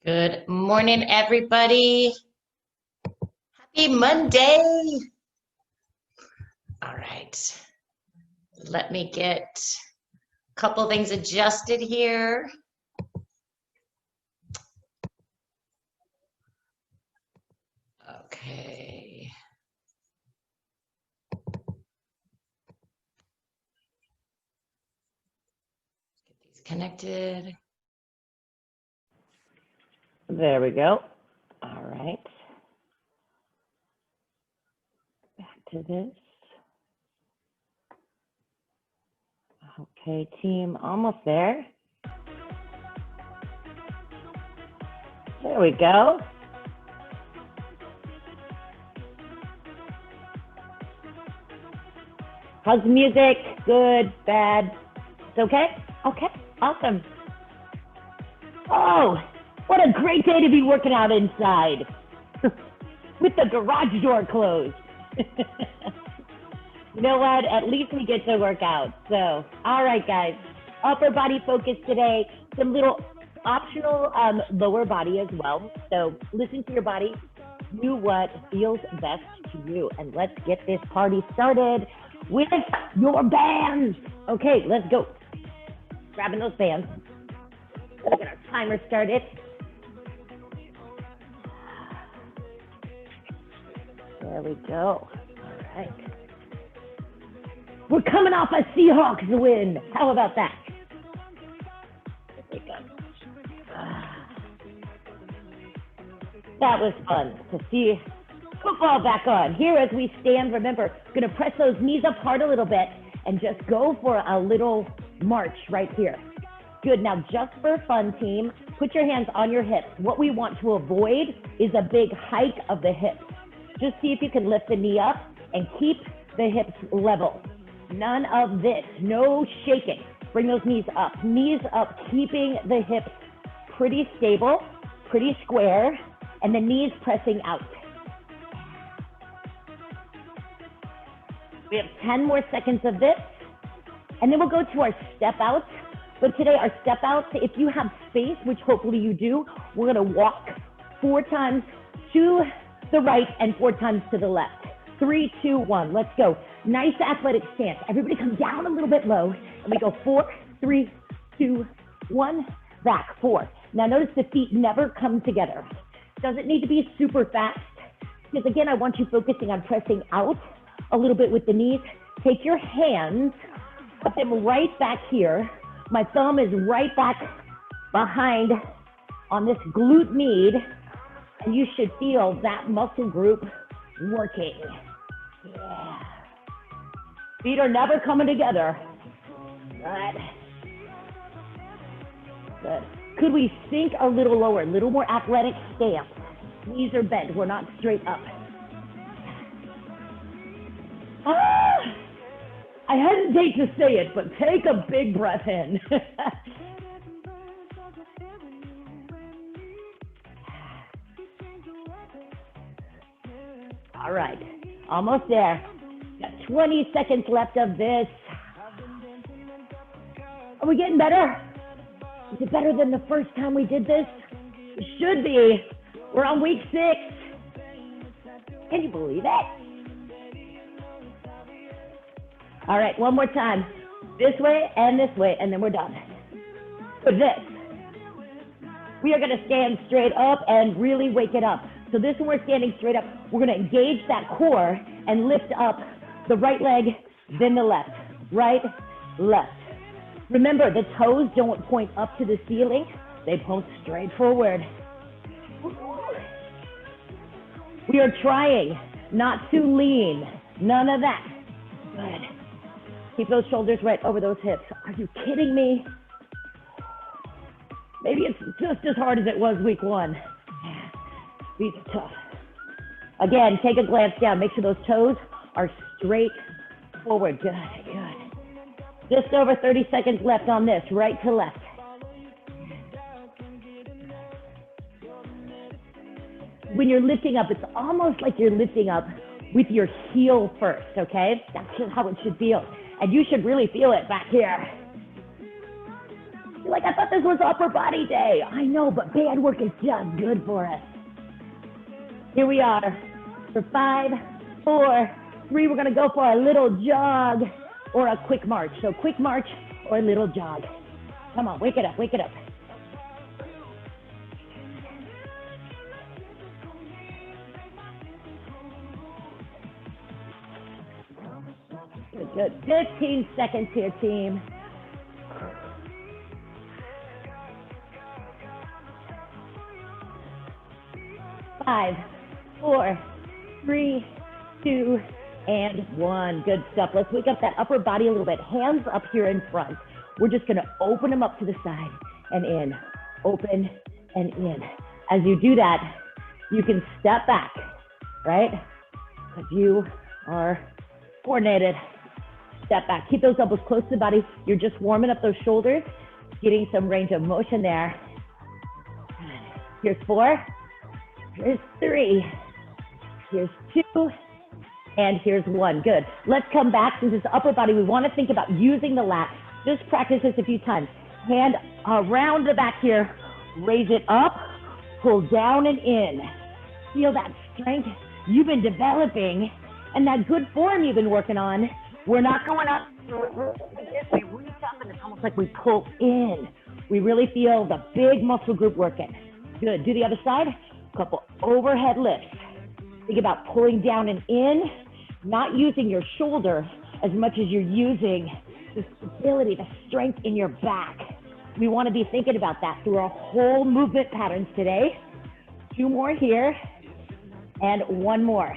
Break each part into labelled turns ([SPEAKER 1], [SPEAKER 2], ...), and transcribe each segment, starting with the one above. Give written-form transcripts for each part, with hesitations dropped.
[SPEAKER 1] Good morning, everybody. Happy Monday. All right. Let me get a couple things adjusted here. Okay. Get these connected.
[SPEAKER 2] There we go. All right. Back to this. Okay, team, almost there. There we go. How's the music? Good, bad? It's okay? Okay, awesome. Oh, what a great day to be working out inside with the garage door closed. You know what? At least we get to work out. So, all right, guys. Upper body focus today. Some little optional lower body as well. So listen to your body. Do what feels best to you. And let's get this party started with your bands. Okay, let's go. Grabbing those bands. Let's get our timer started. There we go. All right. We're coming off a Seahawks win. How about that? There we go. That was fun to see football back on. Here as we stand, remember, going to press those knees up hard a little bit and just go for a little march right here. Good. Now, just for fun, team, put your hands on your hips. What we want to avoid is a big hike of the hips. Just see if you can lift the knee up and keep the hips level. None of this, no shaking. Bring those knees up, keeping the hips pretty stable, pretty square, and the knees pressing out. We have 10 more seconds of this, and then we'll go to our step outs. But today our step outs, if you have space, which hopefully you do, we're gonna walk 4 times to the right and 4 times to the left. 3, 2, 1, let's go. Nice athletic stance. Everybody come down a little bit low, and we go 4, 3, 2, 1, back, 4. Now notice the feet never come together. Doesn't need to be super fast, because again, I want you focusing on pressing out a little bit with the knees. Take your hands, put them right back here. My thumb is right back behind on this glute med, and you should feel that muscle group working. Yeah. Feet are never coming together. Good. Good. Could we sink a little lower, a little more athletic stance? Knees are bent, we're not straight up. I hesitate to say it, but take a big breath in. All right, almost there. Got 20 seconds left of this. Are we getting better? Is it better than the first time we did this? It should be. We're on week 6. Can you believe it? All right, one more time. This way, and then we're done. For this, we are gonna stand straight up and really wake it up. So this one, we're standing straight up. We're gonna engage that core and lift up the right leg, then the left. Right, left. Remember, the toes don't point up to the ceiling. They point straight forward. We are trying not to lean. None of that. Good. Keep those shoulders right over those hips. Are you kidding me? Maybe it's just as hard as it was week 1. These are tough. Again, take a glance down. Make sure those toes are straight forward. Good, good. Just over 30 seconds left on this, right to left. When you're lifting up, it's almost like you're lifting up with your heel first, okay? That's just how it should feel. And you should really feel it back here. You're like, I thought this was upper body day. I know, but band work is just good for us. Here we are for 5, 4, 3. We're gonna go for a little jog or a quick march. So quick march or a little jog. Come on, wake it up, wake it up. Good, good. 15 seconds here, team. Five, 4, 3, 2, and 1. Good stuff. Let's wake up that upper body a little bit. Hands up here in front. We're just going to open them up to the side and in. Open and in. As you do that, you can step back, right? Because you are coordinated. Step back. Keep those elbows close to the body. You're just warming up those shoulders, getting some range of motion there. Here's 4. Here's 3. Here's 2. And here's 1. Good. Let's come back. Since it's upper body, we want to think about using the lat. Just practice this a few times. Hand around the back here. Raise it up. Pull down and in. Feel that strength you've been developing and that good form you've been working on. We're not going up. We reach up and it's almost like we pull in. We really feel the big muscle group working. Good. Do the other side. Couple overhead lifts. Think about pulling down and in, not using your shoulder as much as you're using the stability, the strength in your back. We want to be thinking about that through our whole movement patterns today. 2 more here and 1 more.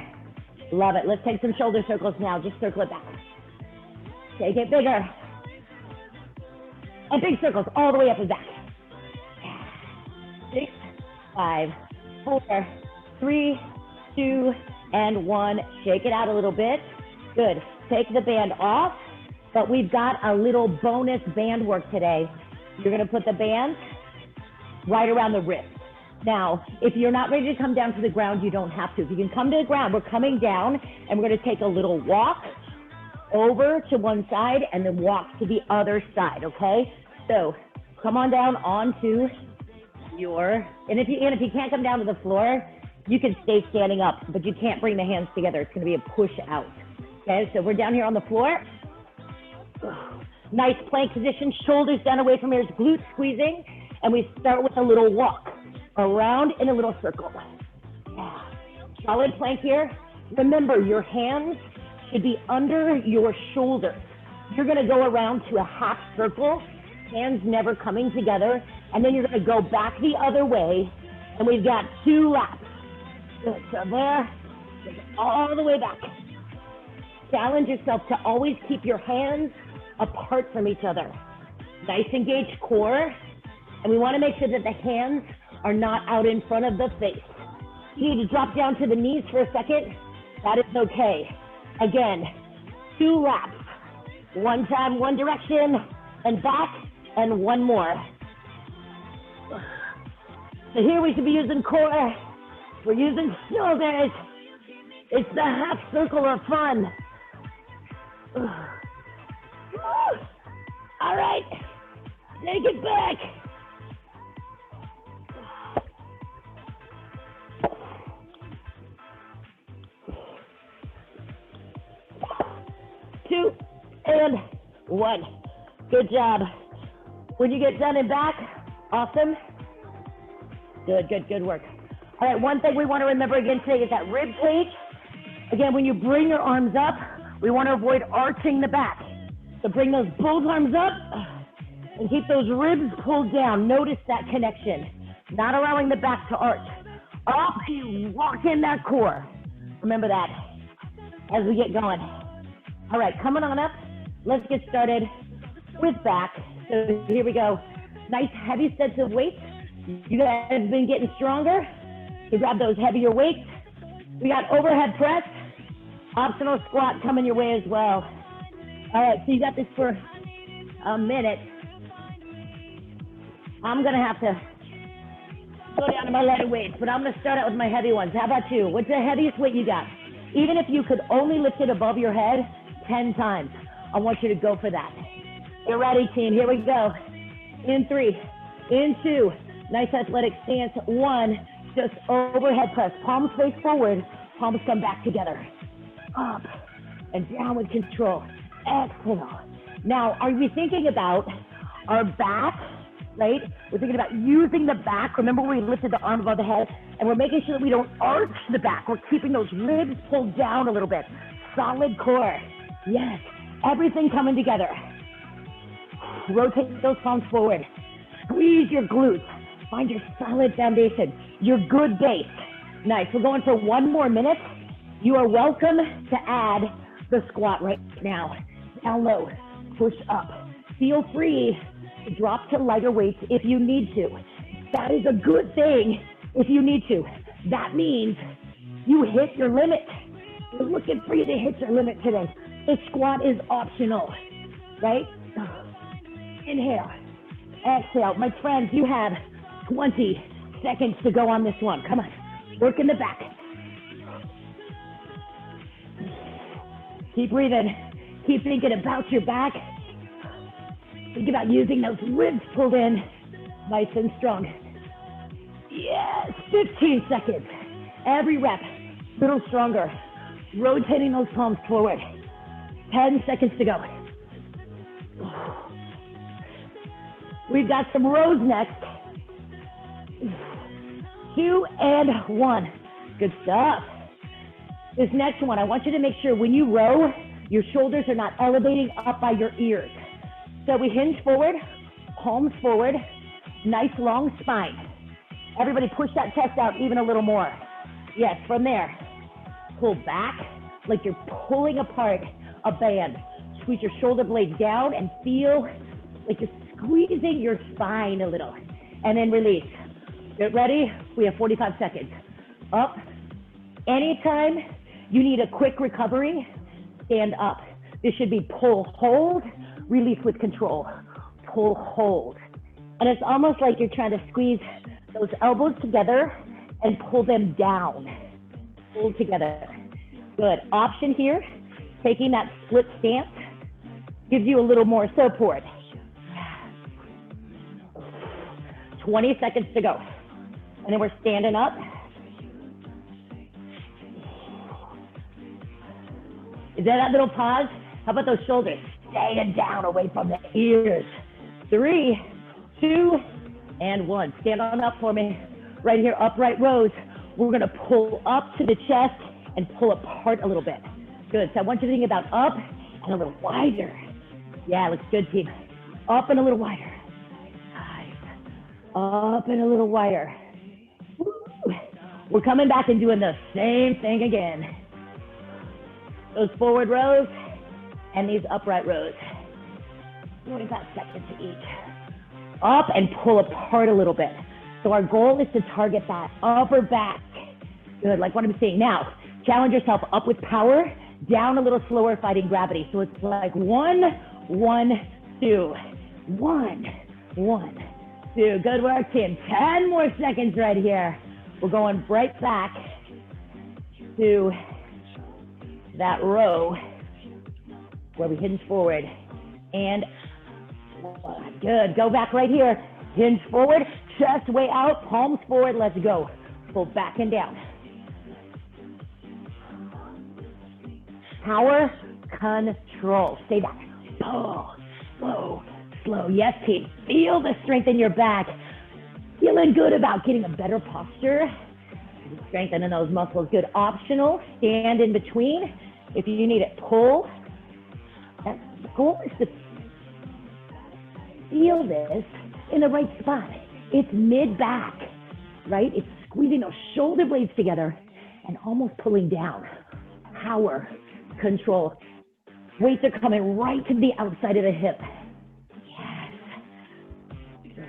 [SPEAKER 2] Love it. Let's take some shoulder circles now. Just circle it back. Take it bigger. And big circles all the way up and back. 6, 5, 4, 3, 2, and 1. Shake it out a little bit. Good. Take the band off, but we've got a little bonus band work today. You're going to put the band right around the wrist. Now, if you're not ready to come down to the ground, you don't have to. If you can come to the ground, we're coming down, and we're going to take a little walk over to one side and then walk to the other side, okay? So come on down onto your, and if you can't come down to the floor, you can stay standing up, but you can't bring the hands together. It's going to be a push out. Okay, so we're down here on the floor. Nice plank position, shoulders down away from ears, glutes squeezing, and we start with a little walk around in a little circle. Yeah. Solid plank here. Remember, your hands should be under your shoulders. You're going to go around to a half circle, hands never coming together, and then you're going to go back the other way, and we've got 2 laps. Good, so there, all the way back. Challenge yourself to always keep your hands apart from each other. Nice engaged core, and we want to make sure that the hands are not out in front of the face. You need to drop down to the knees for a second. That is okay. Again, 2 laps. 1 time, 1 direction, and back, and 1 more. So here we should be using core. We're using shoulders. It's the half circle of fun. All right, take it back. Two and 1. Good job. When you get done and back, awesome. Good, good, good work. All right, one thing we want to remember again today is that rib cage. Again, when you bring your arms up, we want to avoid arching the back. So bring those both arms up and keep those ribs pulled down. Notice that connection, not allowing the back to arch. Up, you walk in that core. Remember that as we get going. All right, coming on up. Let's get started with back. So here we go. Nice heavy sets of weights. You guys have been getting stronger. You grab those heavier weights. We got overhead press, optional squat coming your way as well. All right, so you got this for a minute. I'm gonna have to go down to my lighter weights, but I'm gonna start out with my heavy ones. How about you? What's the heaviest weight you got? Even if you could only lift it above your head 10 times, I want you to go for that. You're ready, team, here we go. In 3, in 2, nice athletic stance. 1, just overhead press, palms face forward, palms come back together. Up and down with control. Exhale. Now, are we thinking about our back, right? We're thinking about using the back. Remember we lifted the arm above the head, and we're making sure that we don't arch the back. We're keeping those ribs pulled down a little bit. Solid core. Yes, everything coming together. Rotate those palms forward. Squeeze your glutes. Find your solid foundation, your good base. Nice, we're going for 1 more minute. You are welcome to add the squat right now. Down low, push up. Feel free to drop to lighter weights if you need to. That is a good thing if you need to. That means you hit your limit. We're looking for you to hit your limit today. The squat is optional, right? Inhale, exhale. My friends, you have 20 seconds to go on this one. Come on, work in the back. Keep breathing. Keep thinking about your back. Think about using those ribs pulled in, nice and strong. Yes, 15 seconds. Every rep, a little stronger. Rotating those palms forward. 10 seconds to go. We've got some rows next. 2 and 1. Good stuff. This next one, I want you to make sure when you row, your shoulders are not elevating up by your ears. So we hinge forward, palms forward, nice long spine. Everybody push that chest out even a little more. Yes, from there, pull back like you're pulling apart a band. Squeeze your shoulder blades down and feel like you're squeezing your spine a little. And then release. Get ready? We have 45 seconds. Up. Anytime you need a quick recovery, stand up. This should be pull, hold, release with control. Pull, hold. And it's almost like you're trying to squeeze those elbows together and pull them down. Pull together. Good. Option here, taking that split stance gives you a little more support. 20 seconds to go. And then we're standing up. Is there that little pause? How about those shoulders? Staying down away from the ears. 3, 2, and 1. Stand on up for me. Right here, upright rows. We're gonna pull up to the chest and pull apart a little bit. Good, so I want you to think about up and a little wider. Yeah, looks good, team. Up and a little wider. Nice. Up and a little wider. Woo. We're coming back and doing the same thing again. Those forward rows and these upright rows. 45 seconds each. Up and pull apart a little bit. So our goal is to target that upper back. Good, like what I'm saying. Now, challenge yourself up with power, down a little slower, fighting gravity. So it's like 1, 1, 2, 1, 1, 2. Good work, team. 10 more seconds right here. We're going right back to that row where we hinge forward. And good, go back right here. Hinge forward, chest way out, palms forward, let's go. Pull back and down. Power, control. Stay back. Pull, slow, slow. Yes, team. Feel the strength in your back. Feeling good about getting a better posture. Strengthening those muscles. Good. Optional. Stand in between. If you need it, pull. The goal is to feel this in the right spot. It's mid-back, right? It's squeezing those shoulder blades together and almost pulling down. Power, control. Weights are coming right to the outside of the hip. Yes.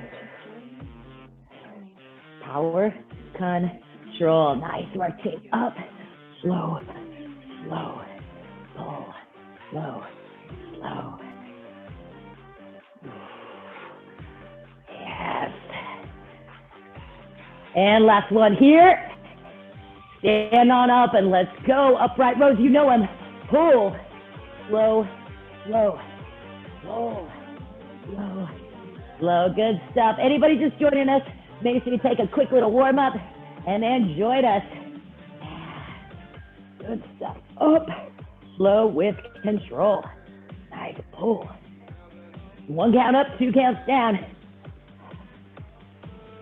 [SPEAKER 2] Power, control. Nice work, team. Up, slow, slow, pull, slow, slow. Yes. And last one here. Stand on up and let's go. Upright rows, you know them. Pull, slow, slow, pull, slow, Slow, good stuff. Anybody just joining us, make sure you take a quick little warm up and then join us. Good stuff. Up, slow with control. Nice pull. 1 count up, 2 counts down.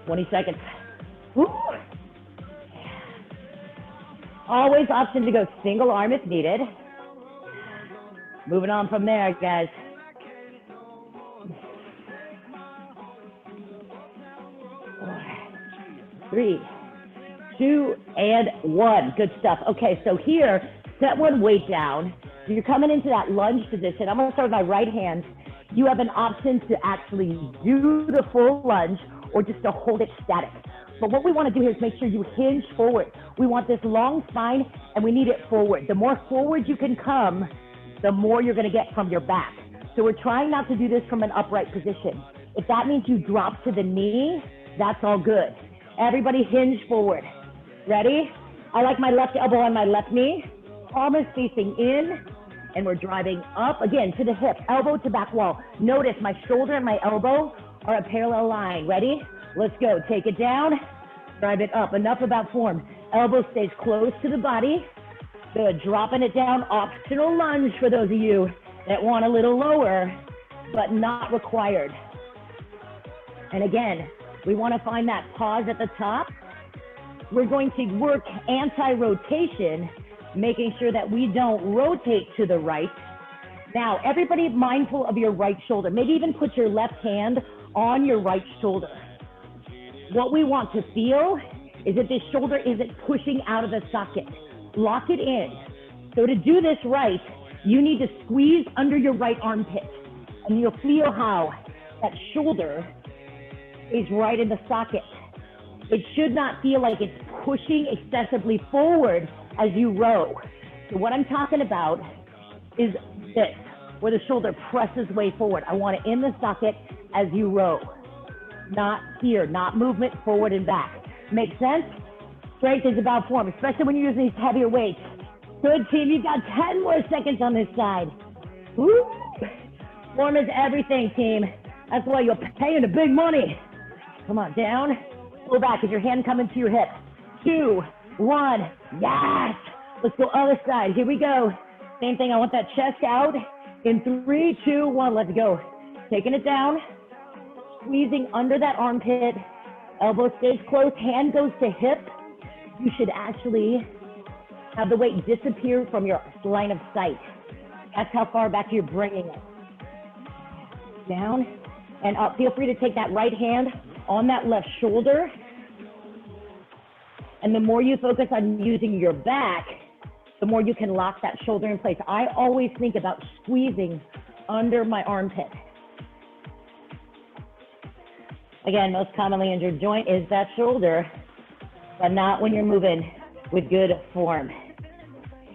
[SPEAKER 2] 20 seconds. Woo. Always option to go single arm if needed. Moving on from there, guys. Four, 3, 2, and 1. Good stuff. Okay, so here, set one weight down. You're coming into that lunge position. I'm going to start with my right hand. You have an option to actually do the full lunge or just to hold it static. But what we want to do here is make sure you hinge forward. We want this long spine and we need it forward. The more forward you can come, the more you're going to get from your back. So we're trying not to do this from an upright position. If that means you drop to the knee, that's all good. Everybody hinge forward. Ready? I like my left elbow on my left knee. Palm is facing in, and we're driving up again to the hip, elbow to back wall. Notice my shoulder and my elbow are a parallel line. Ready? Let's go. Take it down, drive it up. Enough about form. Elbow stays close to the body. Good. Dropping it down. Optional lunge for those of you that want a little lower, but not required. And again, we want to find that pause at the top. We're going to work anti-rotation, making sure that we don't rotate to the right. Now, everybody mindful of your right shoulder. Maybe even put your left hand on your right shoulder. What we want to feel is that this shoulder isn't pushing out of the socket. Lock it in. So to do this right, you need to squeeze under your right armpit. And you'll feel how that shoulder is right in the socket. It should not feel like it's pushing excessively forward as you row. So what I'm talking about is this, where the shoulder presses way forward. I want it in the socket as you row. Not here, not movement forward and back. Make sense? Strength is about form, especially when you're using these heavier weights. Good team, you've got 10 more seconds on this side. Woo! Form is everything, team. That's why you're paying the big money. Come on, down. Pull back. Is your hand coming to your hip? 2, 1. Yes. Let's go other side. Here we go. Same thing. I want that chest out. In 3, 2, 1. Let's go. Taking it down. Squeezing under that armpit. Elbow stays close. Hand goes to hip. You should actually have the weight disappear from your line of sight. That's how far back you're bringing it. Down and up. Feel free to take that right hand on that left shoulder. And the more you focus on using your back, the more you can lock that shoulder in place. I always think about squeezing under my armpit. Again, most commonly injured joint is that shoulder, but not when you're moving with good form.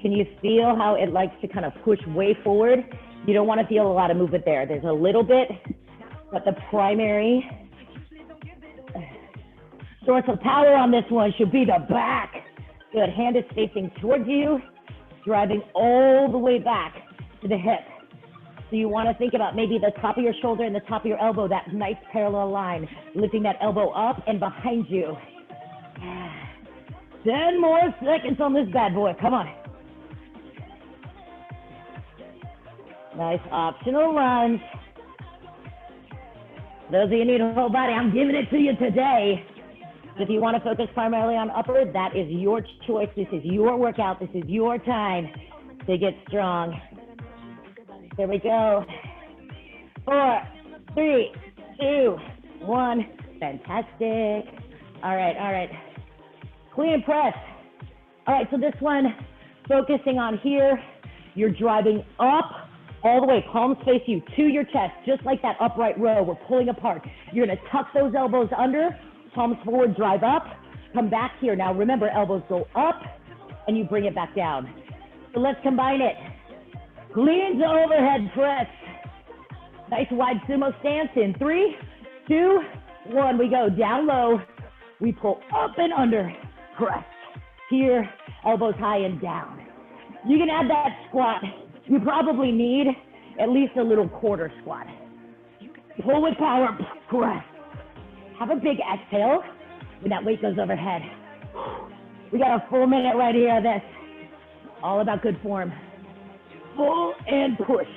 [SPEAKER 2] Can you feel how it likes to kind of push way forward? You don't want to feel a lot of movement there. There's a little bit, but the primary source of power on this one should be the back. Good. Hand is facing towards you, driving all the way back to the hip. So you want to think about maybe the top of your shoulder and the top of your elbow, that nice parallel line, lifting that elbow up and behind you. 10 more seconds on this bad boy. Come on. Nice optional lunge. Those of you who need a whole body, I'm giving it to you today. If you want to focus primarily on upper, that is your choice. This is your workout. This is your time to get strong. There we go. 4, 3, 2, 1. Fantastic. All right. Clean press. All right, so this one, focusing on here, you're driving up all the way, palms face you to your chest, just like that upright row. We're pulling apart. You're gonna tuck those elbows under, palms forward, drive up, come back here. Now remember, elbows go up and you bring it back down. So let's combine it. Clean to overhead press. Nice wide sumo stance in 3, 2, 1. We go down low. We pull up and under, press. Here, elbows high and down. You can add that squat. You probably need at least a little quarter squat. Pull with power. press. Have a big exhale when that weight goes overhead. We got a full minute right here of this. All about good form. Pull and push.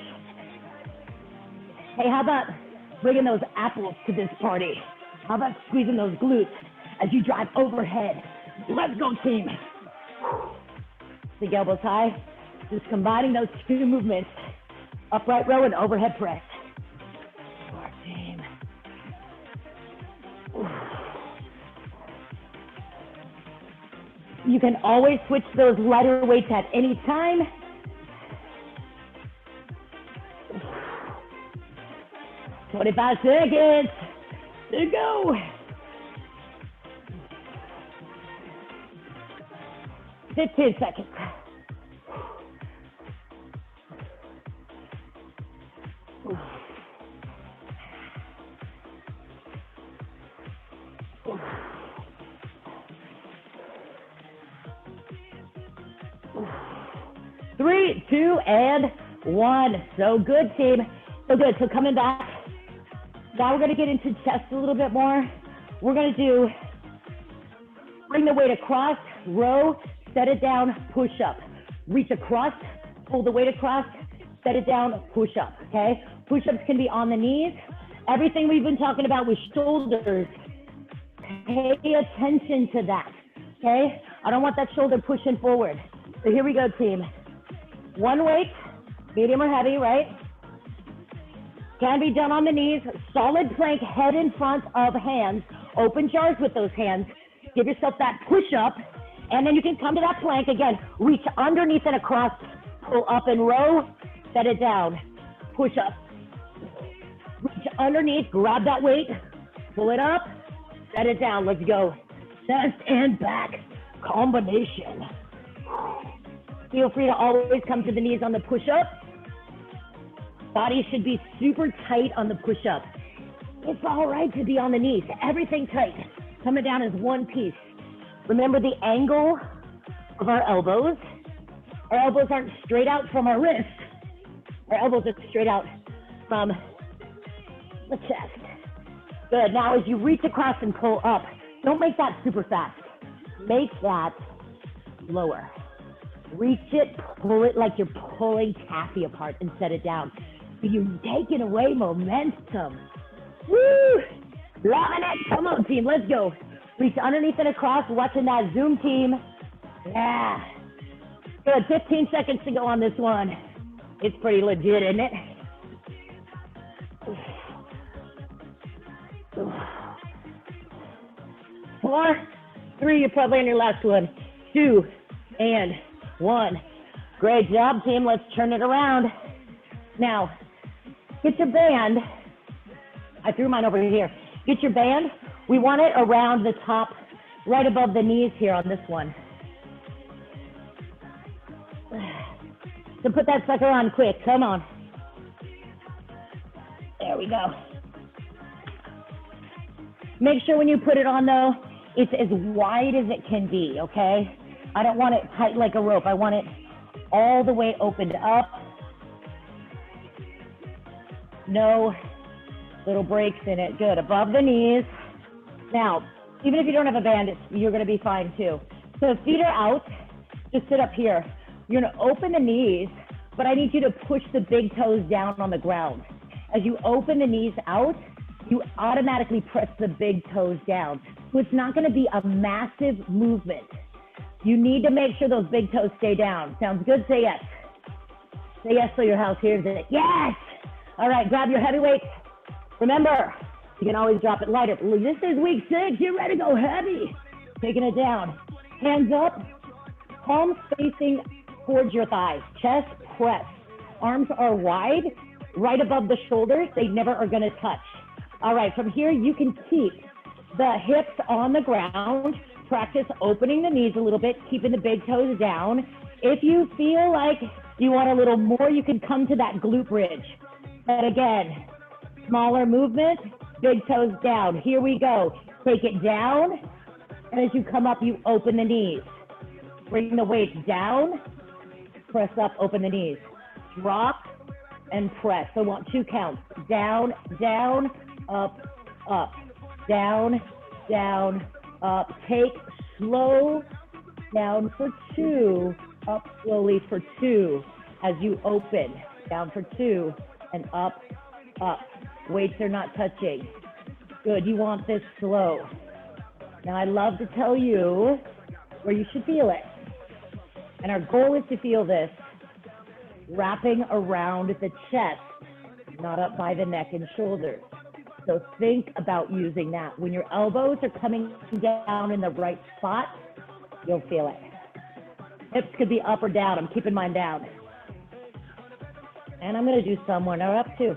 [SPEAKER 2] Hey, how about bringing those apples to this party? How about squeezing those glutes as you drive overhead? Let's go, team. Big elbows high. Just combining those two movements. Upright row and overhead press. Our team. You can always switch those lighter weights at any time. 25 seconds to go. 15 seconds. Three, two, and one. So good, team. So good. So coming back. Now we're going to get into chest a little bit more. We're going to do bring the weight across, row, set it down, push up. Reach across, pull the weight across, set it down, push up, okay? Push-ups can be on the knees. Everything we've been talking about with shoulders, pay attention to that, okay? I don't want that shoulder pushing forward. So here we go, team. One weight, medium or heavy, right? Can be done on the knees. Solid plank, head in front of hands. Open jars with those hands. Give yourself that push up. And then you can come to that plank again. Reach underneath and across. Pull up and row. Set it down. Push up. Reach underneath. Grab that weight. Pull it up. Set it down. Let's go. Chest and back combination. Feel free to always come to the knees on the push up. Body should be super tight on the push-up. It's all right to be on the knees. Everything tight. Coming down as one piece. Remember the angle of our elbows. Our elbows aren't straight out from our wrists. Our elbows are straight out from the chest. Good. Now as you reach across and pull up, don't make that super fast. Make that lower. Reach it, pull it like you're pulling taffy apart and set it down. You're taking away momentum. Woo! Loving it. Come on, team. Let's go. Reach underneath and across. Watching that Zoom, team. Yeah. Good. 15 seconds to go on this one. It's pretty legit, isn't it? 4, 3. You're probably on your last one. 2, and 1. Great job, team. Let's turn it around. Now, get your band. I threw mine over here. Get your band. We want it around the top, right above the knees here on this one. So put that sucker on quick. Come on. There we go. Make sure when you put it on, though, it's as wide as it can be, okay? I don't want it tight like a rope. I want it all the way opened up. No little breaks in it. Good. Above the knees. Now, even if you don't have a band, you're going to be fine too. So if feet are out, just sit up here. You're going to open the knees, but I need you to push the big toes down on the ground. As you open the knees out, you automatically press the big toes down. So it's not going to be a massive movement. You need to make sure those big toes stay down. Sounds good? Say yes. Say yes so your house hears it. Yes! All right, grab your heavy weights. Remember, you can always drop it lighter. This is week 6. You're ready to go heavy. Taking it down. Hands up. Palms facing towards your thighs. Chest press. Arms are wide, right above the shoulders. They never are going to touch. All right, from here, you can keep the hips on the ground. Practice opening the knees a little bit, keeping the big toes down. If you feel like you want a little more, you can come to that glute bridge. But again, smaller movement, big toes down. Here we go. Take it down, and as you come up, you open the knees. Bring the weight down, press up, open the knees. Drop and press. So I want 2 counts. Down, down, up, up, down, down, up. Take slow, down for 2, up slowly for 2 as you open, down for 2, and up, up. Weights are not touching. Good, you want this slow. Now I love to tell you where you should feel it. And our goal is to feel this wrapping around the chest, not up by the neck and shoulders. So think about using that. When your elbows are coming down in the right spot, you'll feel it. Hips could be up or down. I'm keeping mine down. And I'm going to do somewhere now up too.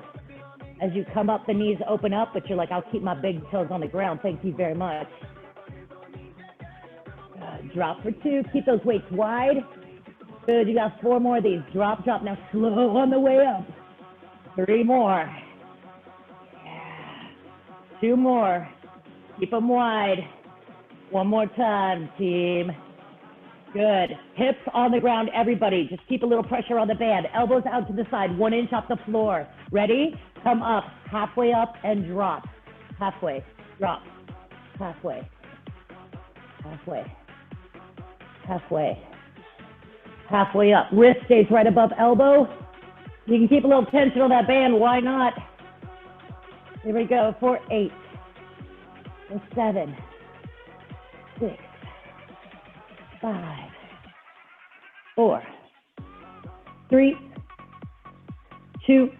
[SPEAKER 2] As you come up, the knees open up, but you're like, I'll keep my big toes on the ground. Thank you very much. Drop for 2. Keep those weights wide. Good. You got 4 more of these. Drop, drop. Now slow on the way up. 3 more. 2 more. Keep them wide. 1 more time, team. Good. Hips on the ground, everybody. Just keep a little pressure on the band. Elbows out to the side, 1 inch off the floor. Ready? Come up, halfway up and drop. Halfway, drop. Halfway. Halfway. Halfway. Halfway up. Wrist stays right above elbow. You can keep a little tension on that band. Why not? Here we go. For 8. For 7. 6. 5. 4. 3. 2.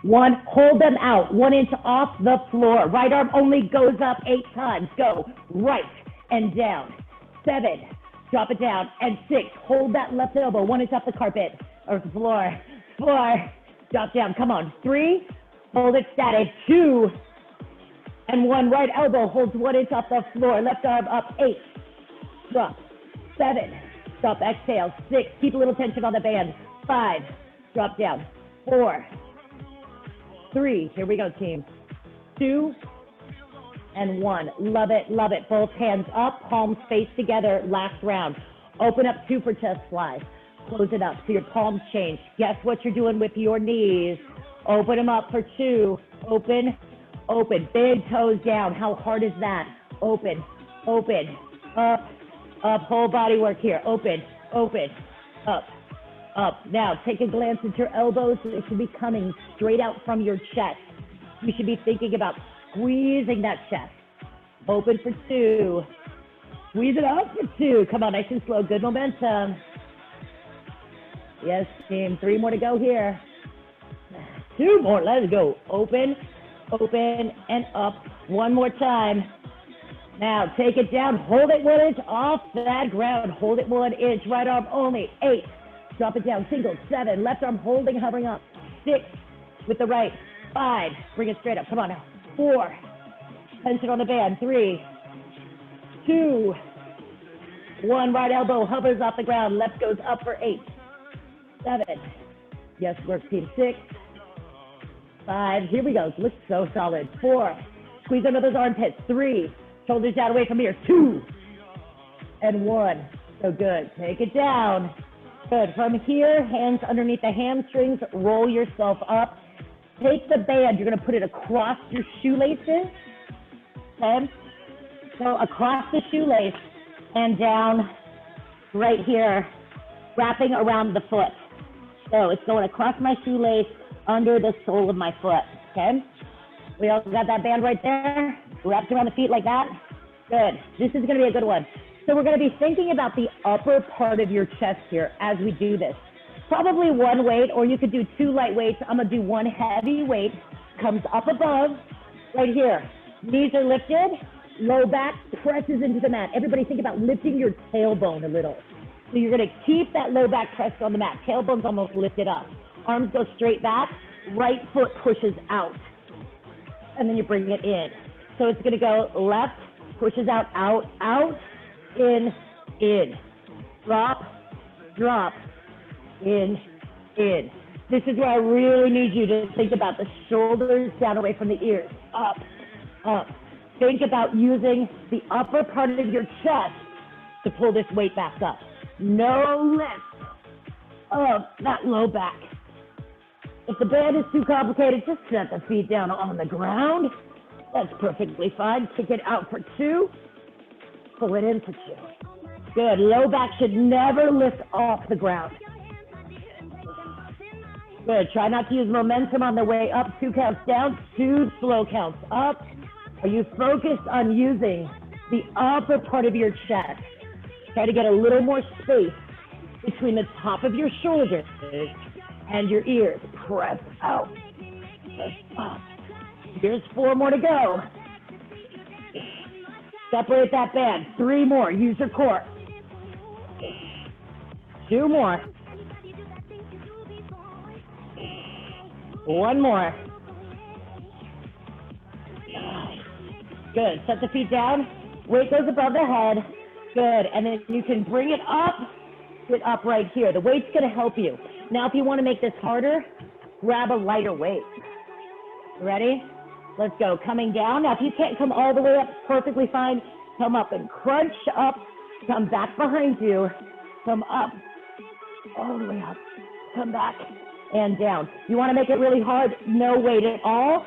[SPEAKER 2] 1. Hold them out. 1 inch off the floor. Right arm only goes up 8 times. Go. Right and down. 7. Drop it down. And 6. Hold that left elbow 1 inch off the carpet or the floor. 4. Drop down. Come on. 3. Hold it static. 2. And 1. Right elbow holds 1 inch off the floor. Left arm up. 8. Drop. 7. Stop. Exhale. 6. Keep a little tension on the band. 5. Drop down. 4. 3. Here we go, team. 2. And 1. Love it. Love it. Both hands up. Palms face together. Last round. Open up 2 for chest fly. Close it up so your palms change. Guess what you're doing with your knees. Open them up for 2. Open. Open. Big toes down. How hard is that? Open. Open. Up. Up. Whole body work here. Open. Open. Up. Up. Now take a glance at your elbows. They should be coming straight out from your chest. You should be thinking about squeezing that chest. Open for 2. Squeeze it out for 2. Come on, nice and slow. Good momentum. Yes, team. 3 more to go here. 2 more. Let's go. Open, open, and up. 1 more time. Now take it down. Hold it 1 inch off that ground. Hold it 1 inch. Right arm only. 8. Drop it down. Single. 7. Left arm holding, hovering up. 6 with the right. 5. Bring it straight up. Come on now. 4. Tension on the band. 3. 2. 1. Right elbow hovers off the ground. Left goes up for 8. 7. Yes, work team. 6. 5. Here we go. Looks so solid. 4. Squeeze under those armpits. 3. Shoulders down away from here. 2. And 1. So good. Take it down. Good. From here, hands underneath the hamstrings. Roll yourself up. Take the band. You're going to put it across your shoelaces. Okay? So across the shoelace and down right here, wrapping around the foot. So it's going across my shoelace under the sole of my foot. Okay? We all got that band right there? Wrapped around the feet like that? Good. This is going to be a good one. So we're going to be thinking about the upper part of your chest here as we do this. Probably 1 weight, or you could do 2 light weights. I'm going to do 1 heavy weight. Comes up above, right here. Knees are lifted. Low back presses into the mat. Everybody think about lifting your tailbone a little. So you're going to keep that low back pressed on the mat. Tailbone's almost lifted up. Arms go straight back. Right foot pushes out. And then you bring it in. So it's going to go left, pushes out, out, in, drop, drop, in. This is where I really need you to think about the shoulders down away from the ears, up, up. Think about using the upper part of your chest to pull this weight back up. No lift of that low back. If the band is too complicated, just set the feet down on the ground That's perfectly fine. Kick it out for 2. Pull it in for 2. Good. Low back should never lift off the ground. Good. Try not to use momentum on the way up. 2 counts down, 2 slow counts up. Are you focused on using the upper part of your chest? Try to get a little more space between the top of your shoulders and your ears. Press out. Press up. Here's 4 more to go. Separate that band. 3 more. Use your core. 2 more. 1 more. Good. Set the feet down. Weight goes above the head. Good. And then you can bring it up. Sit up right here. The weight's going to help you. Now, if you want to make this harder, grab a lighter weight. Ready? Let's go. Coming down. Now, if you can't come all the way up, perfectly fine. Come up and crunch up. Come back behind you. Come up. All the way up. Come back and down. You want to make it really hard? No weight at all.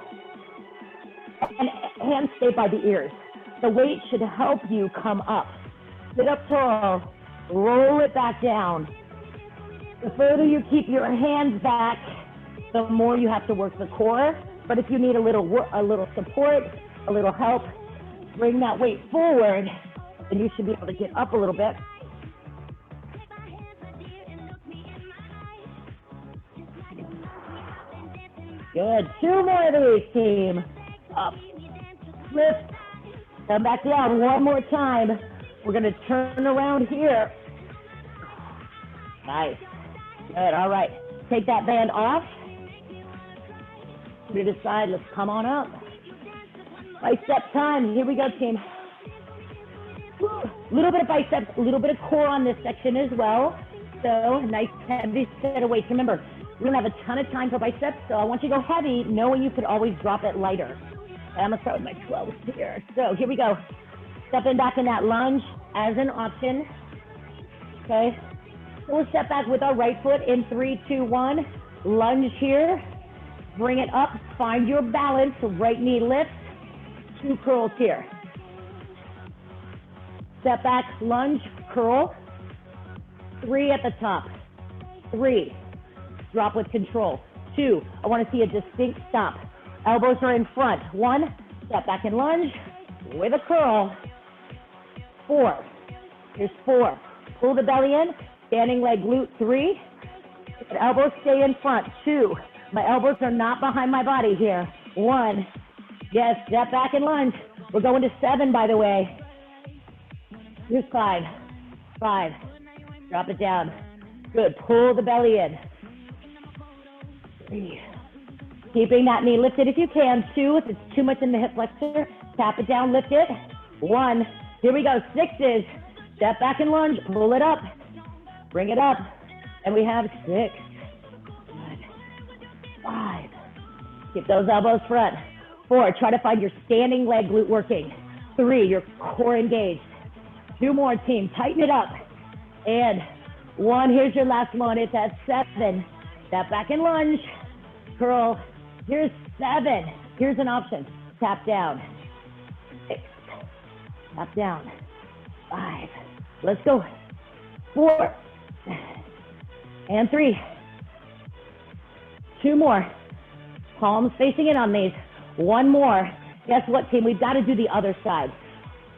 [SPEAKER 2] And hands stay by the ears. The weight should help you come up. Sit up tall. Roll it back down. The further you keep your hands back, the more you have to work the core. But if you need a little support, a little help, bring that weight forward, and you should be able to get up a little bit. Good. 2 more of these, team. Up. Lift. Come back down 1 more time. We're going to turn around here. Nice. Good. All right. Take that band off. Put it aside. Let's come on up. Bicep time. Here we go, team. A little bit of biceps, a little bit of core on this section as well. So nice heavy set of weights. Remember, we don't have a ton of time for biceps, so I want you to go heavy, knowing you could always drop it lighter. And I'm going to start with my 12s here. So here we go. Stepping back in that lunge as an option. Okay. So we'll step back with our right foot in 3, 2, 1. Lunge here. Bring it up. Find your balance. Right knee lifts. 2 curls here. Step back, lunge, curl. 3 at the top. 3. Drop with control. 2. I want to see a distinct stop. Elbows are in front. 1. Step back and lunge with a curl. 4. Here's 4. Pull the belly in. Standing leg glute. 3. And elbows stay in front. 2. My elbows are not behind my body here. 1. Yes, step back and lunge. We're going to 7, by the way. Here's 5. 5. Drop it down. Good. Pull the belly in. 3. Keeping that knee lifted if you can. 2. If it's too much in the hip flexor, tap it down, lift it. 1. Here we go. 6s. Step back and lunge. Pull it up. Bring it up. And we have 6. Good. 5. Keep those elbows front. 4. Try to find your standing leg glute working. 3. Your core engaged. 2 more, team. Tighten it up. And 1. Here's your last one. It's at 7. Step back and lunge. Curl. Here's 7. Here's an option. Tap down. 6. Tap down. 5. Let's go. 4. And 3. 2 more. Palms facing in on these. 1 more. Guess what, team? We've got to do the other side.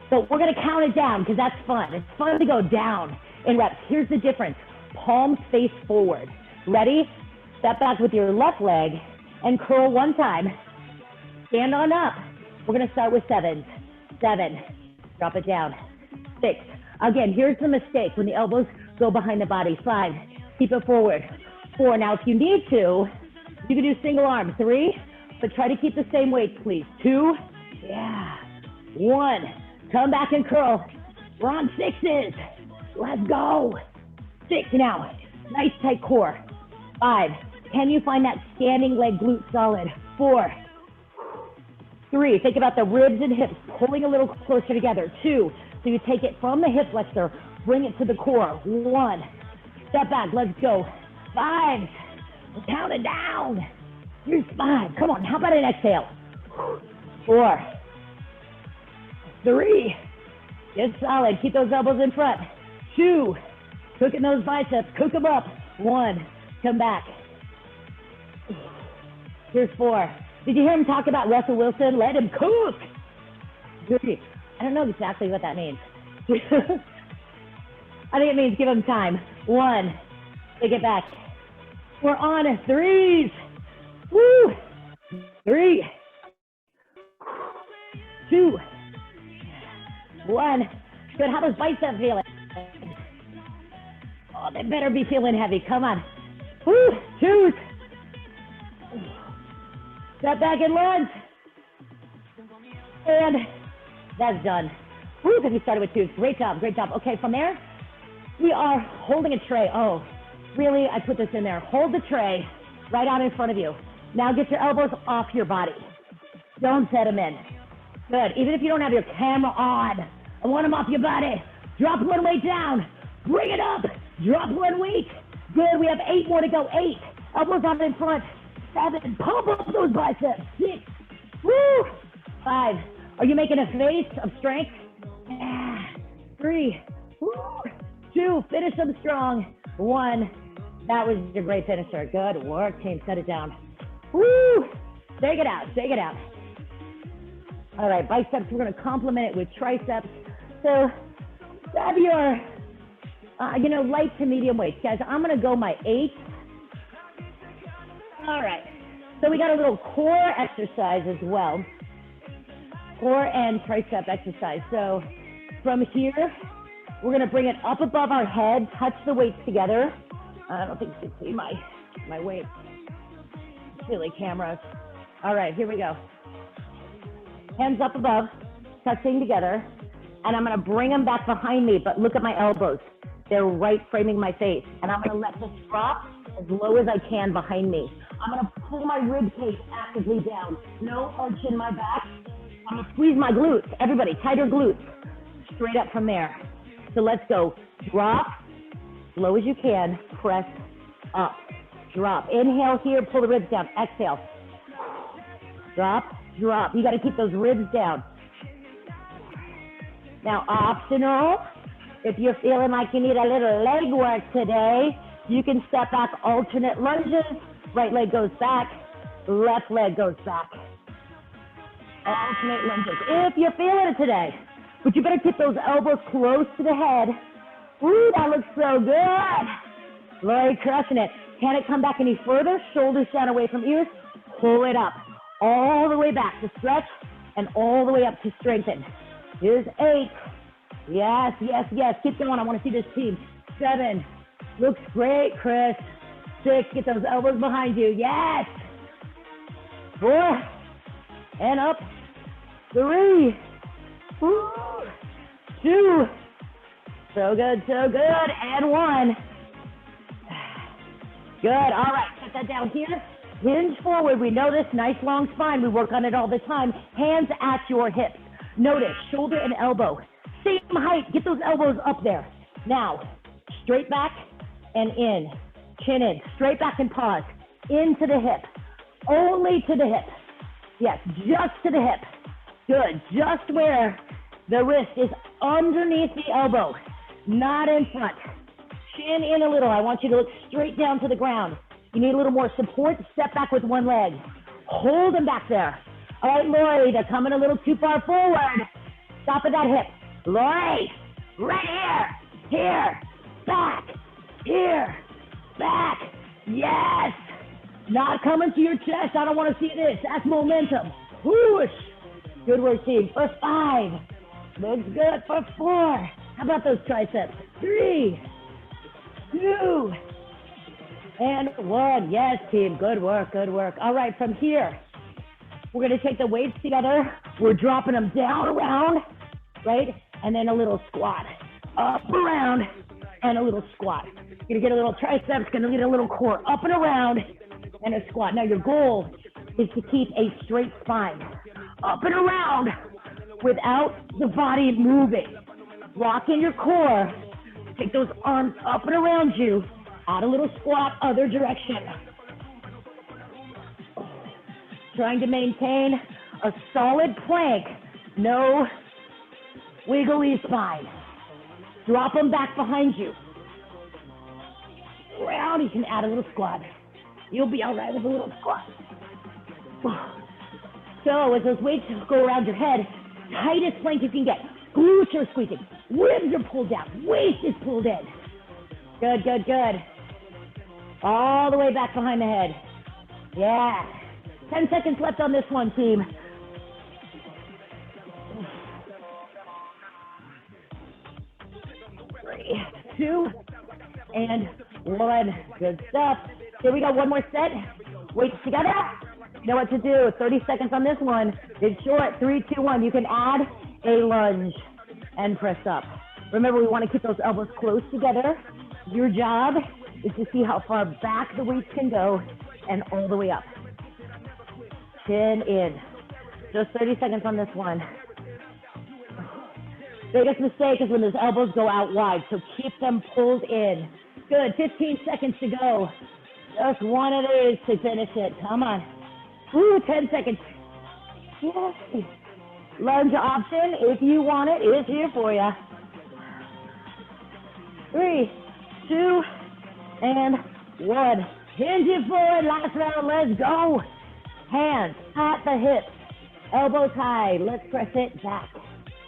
[SPEAKER 2] So we're going to count it down because that's fun. It's fun to go down in reps. Here's the difference. Palms face forward. Ready? Step back with your left leg and curl 1 time. Stand on up. We're going to start with 7s. 7. Drop it down. 6. Again, here's the mistake when the elbows go behind the body. 5. Keep it forward. 4. Now, if you need to, you can do single arm. 3. But try to keep the same weight, please. 2. Yeah. 1. Come back and curl. We're on 6s. Let's go. 6 now. Nice tight core. 5. Can you find that standing leg glute solid? 4. 3. Think about the ribs and hips pulling a little closer together. 2. So you take it from the hip flexor, bring it to the core. 1. Step back. Let's go. 5. Count it down. Here's 5. Come on. How about an exhale? 4. 3. Get solid. Keep those elbows in front. 2. Cooking those biceps. Cook them up. 1. Come back. Here's 4. Did you hear him talk about Russell Wilson? Let him cook. 3. I don't know exactly what that means. I think it means give him time. 1. Take it back. We're on 3s. Woo! 3. 2. 1. Good. How those biceps feeling? Oh, they better be feeling heavy. Come on. Woo! 2. Step back and lunge. And that's done. Woo, because we started with 2s. Great job, great job. Okay, from there, we are holding a tray. Oh, really? I put this in there. Hold the tray right out in front of you. Now get your elbows off your body. Don't set them in. Good. Even if you don't have your camera on, I want them off your body. Drop one weight down. Bring it up. Drop one weight. Good. We have 8 more to go. 8. Elbows on in front. 7. Pump up those biceps. 6. Woo. 5. Are you making a face of strength? 3. Woo. 2. Finish them strong. 1. That was your great finisher. Good work, team. Set it down. Woo. Take it out. Take it out. All right, biceps, we're going to complement it with triceps. So grab your, light to medium weights. Guys, I'm going to go my 8. All right. So we got a little core exercise as well. Core and tricep exercise. So from here, we're going to bring it up above our head, touch the weights together. I don't think you can see my weights. Silly cameras. All right, here we go. Hands up above, touching together. And I'm going to bring them back behind me, but look at my elbows. They're right framing my face. And I'm going to let this drop as low as I can behind me. I'm going to pull my rib cage actively down. No arch in my back. I'm going to squeeze my glutes. Everybody, tighter glutes. Straight up from there. So let's go. Drop, low as you can. Press up. Drop. Inhale here, pull the ribs down. Exhale. Drop, drop. You got to keep those ribs down. Now, optional, if you're feeling like you need a little leg work today, you can step back, alternate lunges. Right leg goes back, left leg goes back. Alternate lunges, if you're feeling it today. But you better keep those elbows close to the head. Ooh, that looks so good. Lori crushing it. Can it come back any further? Shoulders down away from ears. Pull it up. All the way back to stretch and all the way up to strengthen. Here's 8. Yes, yes, yes. Keep going. I want to see this team. 7. Looks great, Chris. 6. Get those elbows behind you. Yes. 4. And up. 3. Woo. 2. So good, so good. And 1. Good. All right. Set that down here. Hinge forward. We know this. Nice long spine. We work on it all the time. Hands at your hips. Notice shoulder and elbow. Same height. Get those elbows up there. Now, straight back and in. Chin in. Straight back and pause. Into the hip. Only to the hip. Yes, just to the hip. Good. Just where the wrist is underneath the elbow. Not in front. Chin in a little. I want you to look straight down to the ground. You need a little more support. Step back with one leg. Hold them back there. All right, Lori, they're coming a little too far forward. Stop at that hip. Lori, right here, back, here, back. Yes. Not coming to your chest. I don't want to see this. That's momentum. Whoosh. Good work, team. For 5. Looks good for 4. How about those triceps? 3, 2, and 1. Yes, team. Good work, good work. All right, from here, we're going to take the weights together. We're dropping them down around, right? And then a little squat. Up, around, and a little squat. You're going to get a little triceps, going to get a little core. Up and around, and a squat. Now, your goal is to keep a straight spine. Up and around without the body moving. Lock in your core. Take those arms up and around you. Add a little squat, other direction. Trying to maintain a solid plank. No Wiggly spine. Drop them back behind you. Round, you can add a little squat. You'll be all right with a little squat. So as those weights go around your head, tightest plank you can get. Glutes are squeezing. Ribs are pulled down. Waist is pulled in. Good, good, good. All the way back behind the head. Yeah. 10 seconds left on this one, team. 3, 2, and 1. Good stuff. Here we go. One more set. Weights together. Know what to do. 30 seconds on this one. It's short. 3, 2, 1. You can add a lunge and press up. Remember, we want to keep those elbows close together. Your job is to see how far back the weights can go and all the way up. Chin in. Just 30 seconds on this one. Biggest mistake is when those elbows go out wide, so keep them pulled in. Good, 15 seconds to go. Just one of these to finish it. Come on. Woo, 10 seconds. Yes. Lunge option, if you want it, is here for you. 3, 2, and 1. Hinge it forward, last round, let's go. Hands at the hips, elbows high, let's press it back.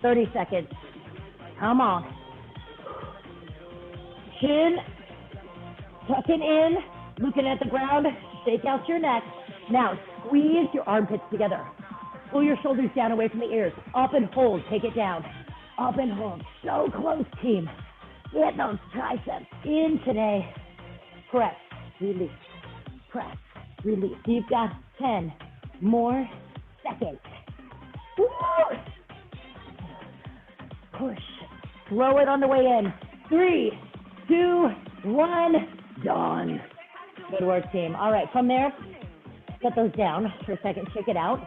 [SPEAKER 2] 30 seconds. Come on. Chin, tucking in, looking at the ground, shake out your neck. Now, squeeze your armpits together. Pull your shoulders down away from the ears. Up and hold, take it down. Up and hold, so close, team. Get those triceps in today. Press, release, press, release. You've got 10 more seconds. Woo! Push. Throw it on the way in. 3, 2, 1. Done. Good work, team. All right, from there, get those down for a second. Shake it out.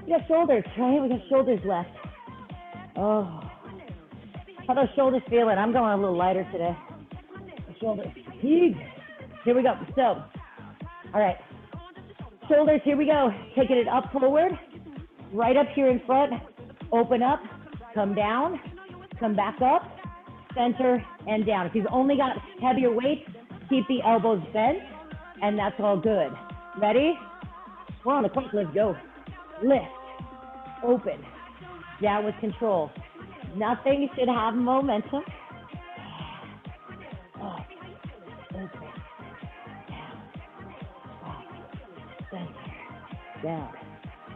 [SPEAKER 2] We got shoulders, right? We got shoulders left. Oh. How those shoulders feeling? I'm going a little lighter today. Shoulders. Here we go. So, all right. Shoulders, here we go. Taking it up forward. Right up here in front. Open up. Come down. Come back up. Center and down. If you've only got heavier weights, keep the elbows bent. And that's all good. Ready? We're on the clock. Let's go. Lift. Open. Down with control. Nothing should have momentum. Up, open, down, up, center, down.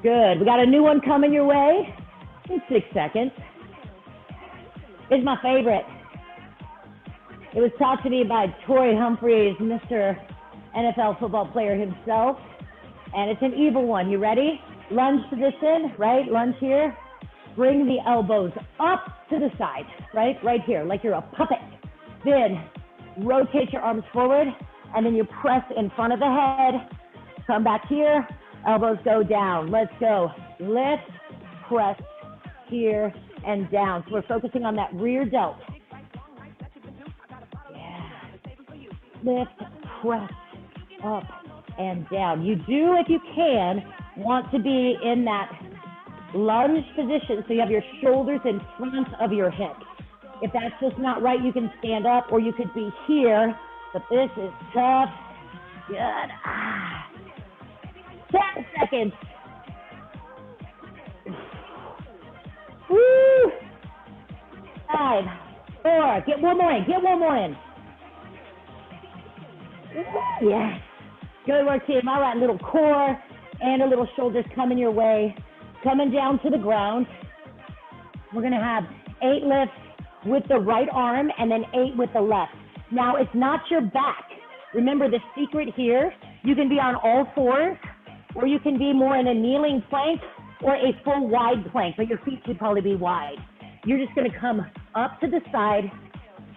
[SPEAKER 2] Good. We got a new one coming your way in 6 seconds. It's my favorite. It was taught to me by Torrey Humphries, Mr. NFL football player himself. And it's an evil one. You ready? Lunge position, right? Lunge here. Bring the elbows up to the side, right? Right here, like you're a puppet. Then rotate your arms forward, and then you press in front of the head. Come back here, elbows go down. Let's go. Lift, press, here, and down. So we're focusing on that rear delt. Yeah. Lift, press, up, and down. You do, if you can, want to be in that lunge position, so you have your shoulders in front of your hips. If that's just not right, you can stand up, or you could be here, but this is tough. Good. 10 seconds. Woo! 5, 4, get one more in, get one more in. Yes. Good work, team. All right, little core and a little shoulders coming your way. Coming down to the ground. We're gonna have 8 lifts with the right arm and then 8 with the left. Now, it's not your back. Remember, the secret here, you can be on all fours, or you can be more in a kneeling plank or a full wide plank, but your feet should probably be wide. You're just gonna come up to the side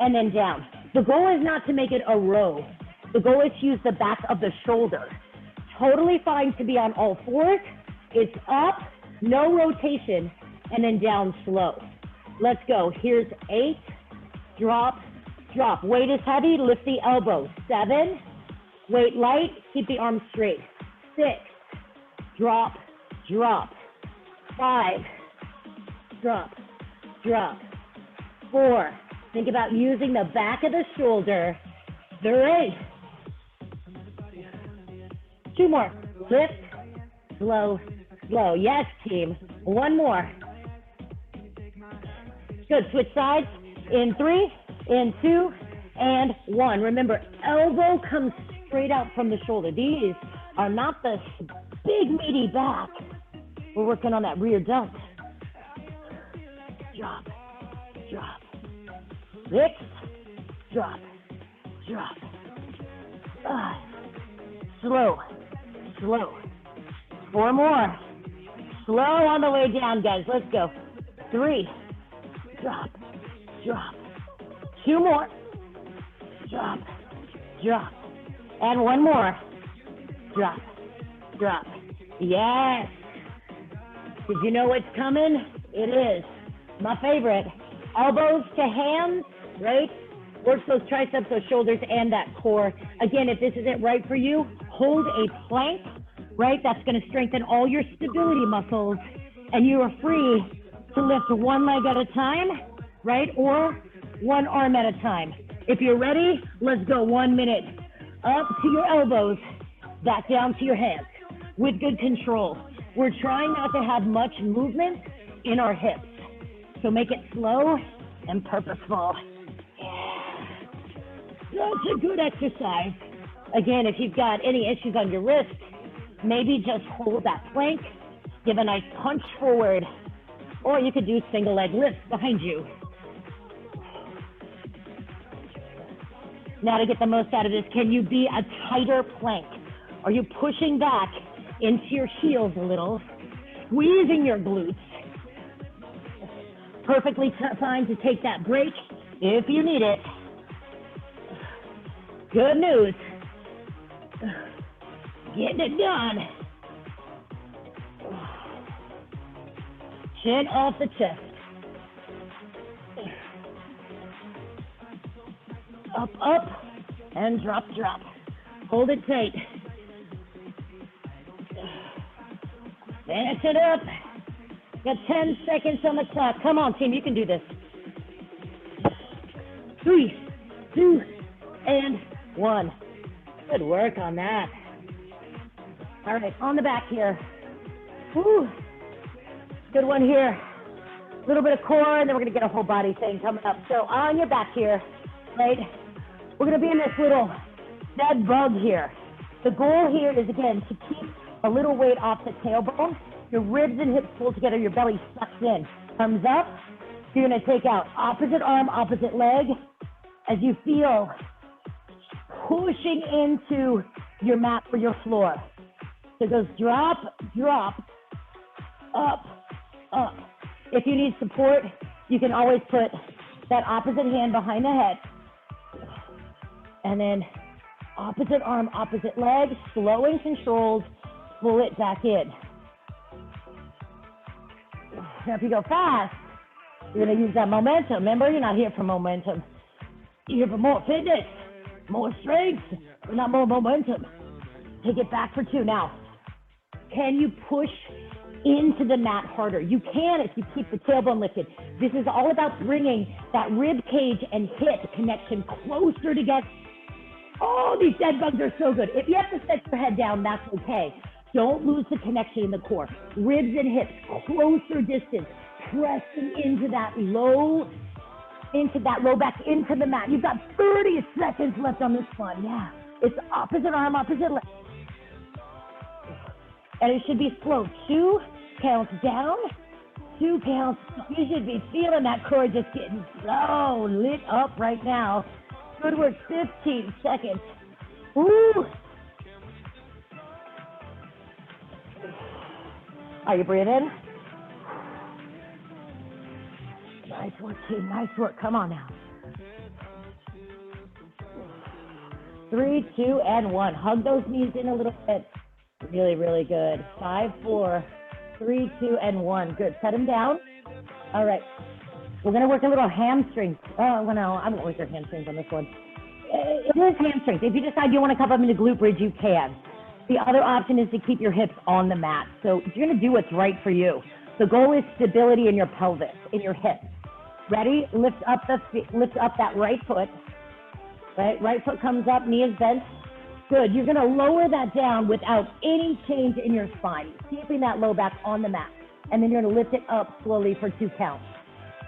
[SPEAKER 2] and then down. The goal is not to make it a row. The goal is to use the back of the shoulder. Totally fine to be on all fours. It's up, no rotation, and then down slow. Let's go. Here's 8, drop, drop. Weight is heavy, lift the elbow. 7, weight light, keep the arms straight. 6, drop, drop. 5, drop. drop. 4. Think about using the back of the shoulder. 3. 2 more. Lift, slow, slow. Yes, team. 1 more. Good. Switch sides. In 3, in 2, and 1. Remember, elbow comes straight out from the shoulder. These are not the big meaty back. We're working on that rear delt. Drop, drop. 6, drop, drop. 5, slow, slow. 4 more. Slow on the way down, guys. Let's go. 3, drop, drop. 2 more. Drop, drop. And 1 more. Drop, drop. Yes. Did you know what's coming? It is my favorite. Elbows to hands, right? Works those triceps, those shoulders, and that core. Again, if this isn't right for you, hold a plank, right? That's going to strengthen all your stability muscles. And you are free to lift 1 leg at a time, right? Or 1 arm at a time. If you're ready, let's go 1 minute. Up to your elbows, back down to your hands with good control. We're trying not to have much movement in our hips. So make it slow and purposeful. Such a good exercise. Again, if you've got any issues on your wrist, maybe just hold that plank, give a nice punch forward, or you could do single leg lifts behind you. Now to get the most out of this, can you be a tighter plank? Are you pushing back into your heels a little, squeezing your glutes? Perfectly fine to take that break if you need it. Good news. Getting it done. Chin off the chest. Up, up, and drop, drop. Hold it tight. Finish it up. Got 10 seconds on the clock. Come on, team, you can do this. 3, 2, and 1. Good work on that. All right, on the back here. Woo. Good one here. A little bit of core, and then we're gonna get a whole body thing coming up. So on your back here, right? We're gonna be in this little dead bug here. The goal here is, again, to keep a little weight off the tailbone. Your ribs and hips pull together, your belly sucks in. Thumbs up. So you're gonna take out opposite arm, opposite leg, as you feel pushing into your mat or your floor. So it goes drop, drop, up, up. If you need support, you can always put that opposite hand behind the head. And then opposite arm, opposite leg, slow and controlled, pull it back in. Now if you go fast, you're gonna use that momentum. Remember, you're not here for momentum. You're here for more fitness, more strength, but not more momentum. Take it back for 2. Now, can you push into the mat harder? You can if you keep the tailbone lifted. This is all about bringing that rib cage and hip connection closer together. Oh, these dead bugs are so good. If you have to set your head down, that's okay. Don't lose the connection in the core. Ribs and hips, closer distance, pressing into that low back, into the mat. You've got 30 seconds left on this one. Yeah, it's opposite arm, opposite leg. And it should be slow. 2 counts down, 2 counts. You should be feeling that core just getting so lit up right now. Good work, 15 seconds. Woo! Are you breathing? Nice work, team, nice work. Come on now. 3, 2, and 1. Hug those knees in a little bit. Really, really good. 5, 4, 3, 2, and 1. Good. Set them down. All right. We're going to work a little hamstrings. Oh, well, no, I won't work your hamstrings on this one. It is hamstrings. If you decide you want to come up into glute bridge, you can. The other option is to keep your hips on the mat. So you're going to do what's right for you. The goal is stability in your pelvis, in your hips. Ready? Lift up that right foot. Right foot comes up, knee is bent. Good. You're going to lower that down without any change in your spine, keeping that low back on the mat. And then you're going to lift it up slowly for 2 counts.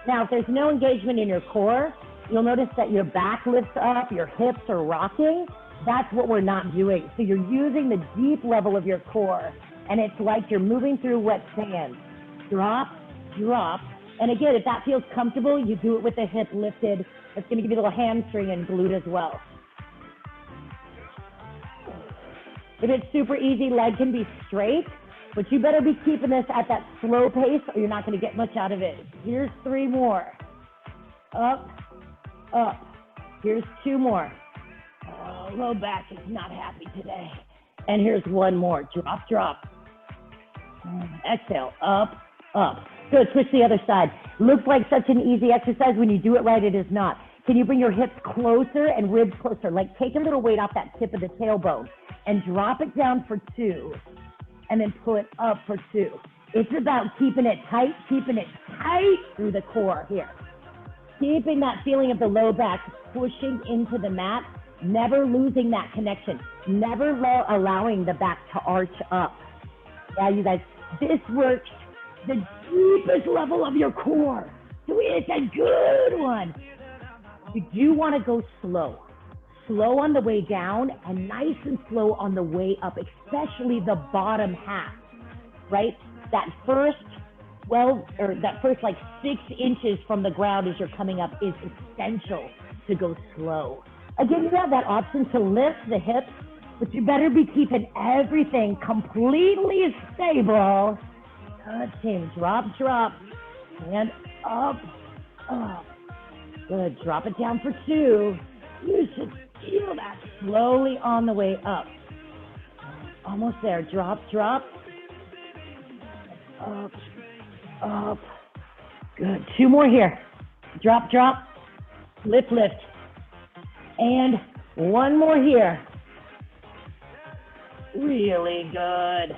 [SPEAKER 2] Now, if there's no engagement in your core, you'll notice that your back lifts up, your hips are rocking. That's what we're not doing. So you're using the deep level of your core, and it's like you're moving through wet sand. Drop, drop. And again, if that feels comfortable, you do it with the hip lifted. That's going to give you a little hamstring and glute as well. If it's super easy, leg can be straight, but you better be keeping this at that slow pace or you're not going to get much out of it. Here's 3 more. Up, up. Here's 2 more. Oh, low back is not happy today. And here's 1 more. Drop, drop. Exhale, up, up. Good, switch to the other side. Looks like such an easy exercise. When you do it right, it is not. Can you bring your hips closer and ribs closer? Like take a little weight off that tip of the tailbone and drop it down for 2 and then pull it up for 2. It's about keeping it tight through the core here. Keeping that feeling of the low back pushing into the mat, never losing that connection, never allowing the back to arch up. Yeah, you guys, this works the deepest level of your core. So it's a good one. You do want to go slow. Slow on the way down and nice and slow on the way up, especially the bottom half, right? That first 6 inches from the ground as you're coming up is essential to go slow. Again, you have that option to lift the hips, but you better be keeping everything completely stable. Touching, drop, drop, and up, up. Good, drop it down for 2. You should feel that slowly on the way up. Almost there, drop, drop. Up, up. Good, 2 more here. Drop, drop, lift, lift. And 1 more here. Really good.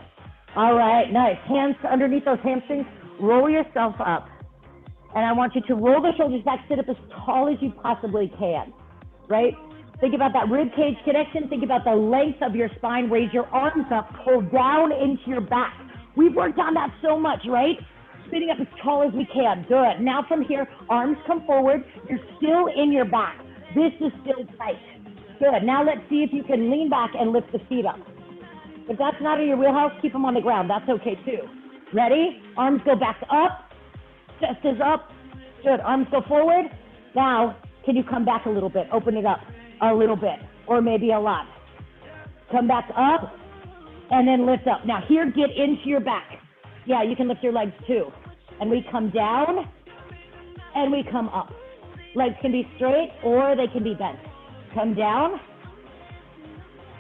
[SPEAKER 2] All right, nice. Hands underneath those hamstrings. Roll yourself up. And I want you to roll the shoulders back, sit up as tall as you possibly can, right? Think about that rib cage connection. Think about the length of your spine. Raise your arms up, pull down into your back. We've worked on that so much, right? Sitting up as tall as we can. Good. Now from here, arms come forward. You're still in your back. This is still tight. Good. Now let's see if you can lean back and lift the feet up. If that's not in your wheelhouse, keep them on the ground. That's okay too. Ready? Arms go back up. Chest is up. Good. Arms go forward. Now, can you come back a little bit? Open it up a little bit, or maybe a lot. Come back up, and then lift up. Now here, get into your back. Yeah, you can lift your legs too. And we come down, and we come up. Legs can be straight, or they can be bent. Come down,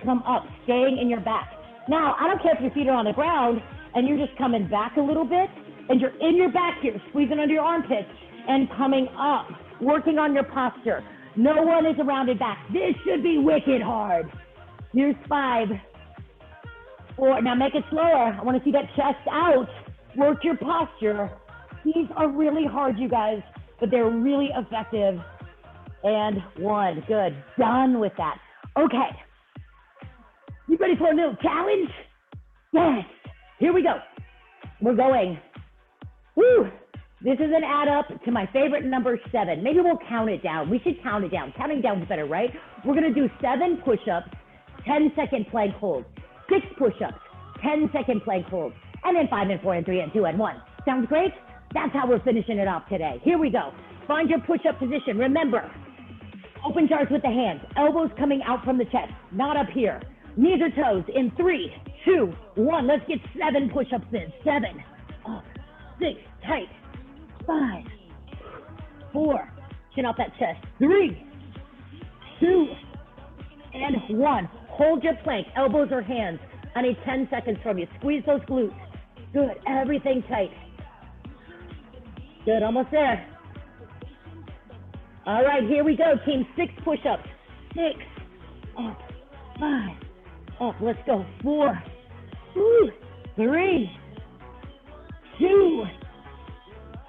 [SPEAKER 2] come up, staying in your back. Now, I don't care if your feet are on the ground, and you're just coming back a little bit, and you're in your back here, squeezing under your armpits, and coming up, working on your posture. No one is a rounded back. This should be wicked hard. Here's 5, 4. Now make it slower. I want to see that chest out. Work your posture. These are really hard, you guys, but they're really effective. And 1. Good. Done with that. Okay. You ready for a little challenge? Yes. Here we go. We're going. Woo. This is an add up to my favorite number 7. Maybe we'll count it down. We should count it down. Counting down is better, right? We're going to do 7 push-ups, 10-second plank hold, 6 push-ups, 10-second plank hold, and then 5 and 4 and 3 and 2 and 1. Sounds great? That's how we're finishing it off today. Here we go. Find your push-up position. Remember, open jars with the hands, elbows coming out from the chest, not up here. Knees or toes in 3, 2, 1. Let's get 7 push-ups in. 7, up, 6, tight, 5, 4, chin off that chest, 3, 2, and 1. Hold your plank, elbows or hands. I need 10 seconds from you. Squeeze those glutes. Good, everything tight. Good, almost there. All right, here we go, team. 6 push-ups. 6, up, 5, up. Let's go. 4, 3, 2,